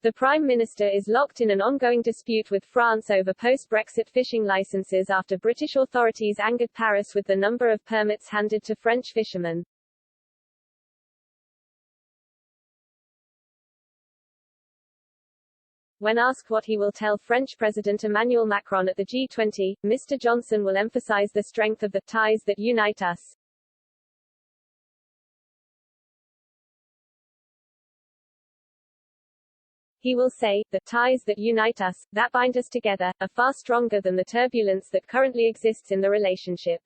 The Prime Minister is locked in an ongoing dispute with France over post-Brexit fishing licenses after British authorities angered Paris with the number of permits handed to French fishermen. When asked what he will tell French President Emmanuel Macron at the G20, Mr. Johnson will emphasize the strength of the ties that unite us. He will say, the ties that unite us, that bind us together, are far stronger than the turbulence that currently exists in the relationship.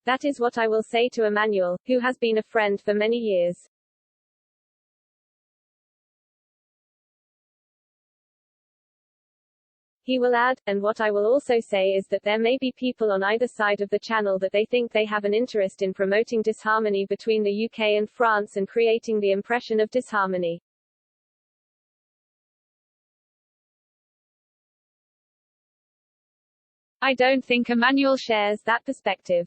That is what I will say to Emmanuel, who has been a friend for many years. He will add, and what I will also say is that there may be people on either side of the channel that they think they have an interest in promoting disharmony between the UK and France and creating the impression of disharmony. I don't think Emmanuel shares that perspective.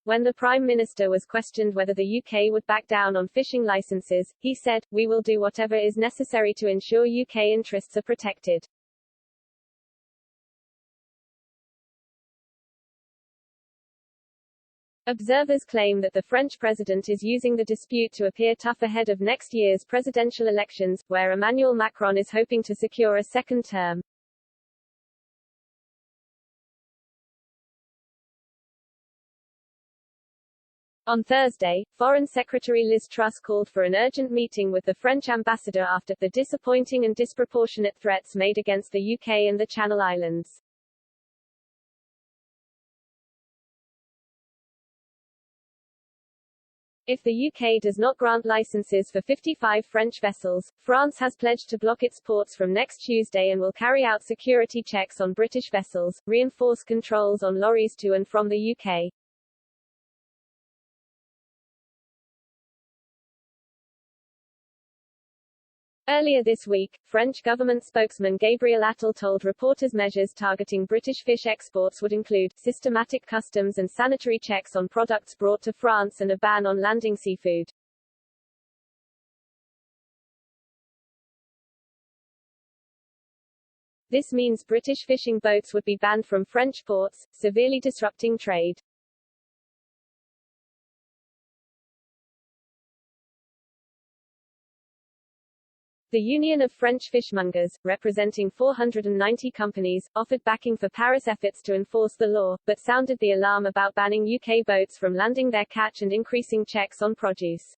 When the Prime Minister was questioned whether the UK would back down on fishing licenses, he said, "We will do whatever is necessary to ensure UK interests are protected." Observers claim that the French president is using the dispute to appear tough ahead of next year's presidential elections, where Emmanuel Macron is hoping to secure a second term. On Thursday, Foreign Secretary Liz Truss called for an urgent meeting with the French ambassador after the disappointing and disproportionate threats made against the UK and the Channel Islands. If the UK does not grant licenses for 55 French vessels, France has pledged to block its ports from next Tuesday and will carry out security checks on British vessels, reinforce controls on lorries to and from the UK. Earlier this week, French government spokesman Gabriel Attal told reporters measures targeting British fish exports would include systematic customs and sanitary checks on products brought to France and a ban on landing seafood. This means British fishing boats would be banned from French ports, severely disrupting trade. The Union of French Fishmongers, representing 490 companies, offered backing for Paris' efforts to enforce the law, but sounded the alarm about banning UK boats from landing their catch and increasing checks on produce.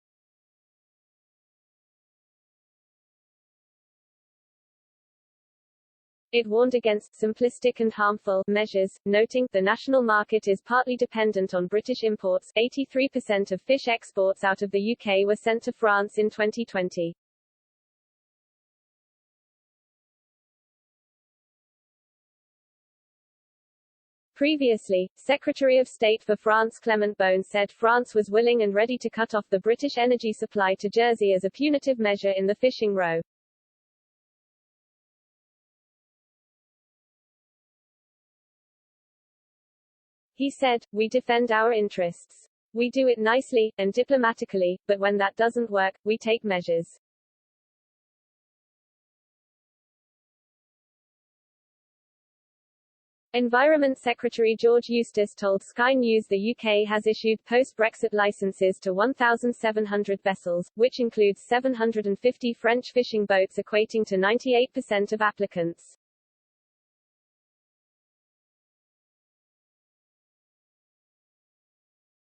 It warned against simplistic and harmful measures, noting, the national market is partly dependent on British imports. 83% of fish exports out of the UK were sent to France in 2020. Previously, Secretary of State for France Clement Beaune said France was willing and ready to cut off the British energy supply to Jersey as a punitive measure in the fishing row. He said, "We defend our interests. We do it nicely, and diplomatically, but when that doesn't work, we take measures." Environment Secretary George Eustace told Sky News the UK has issued post-Brexit licenses to 1,700 vessels, which includes 750 French fishing boats equating to 98% of applicants.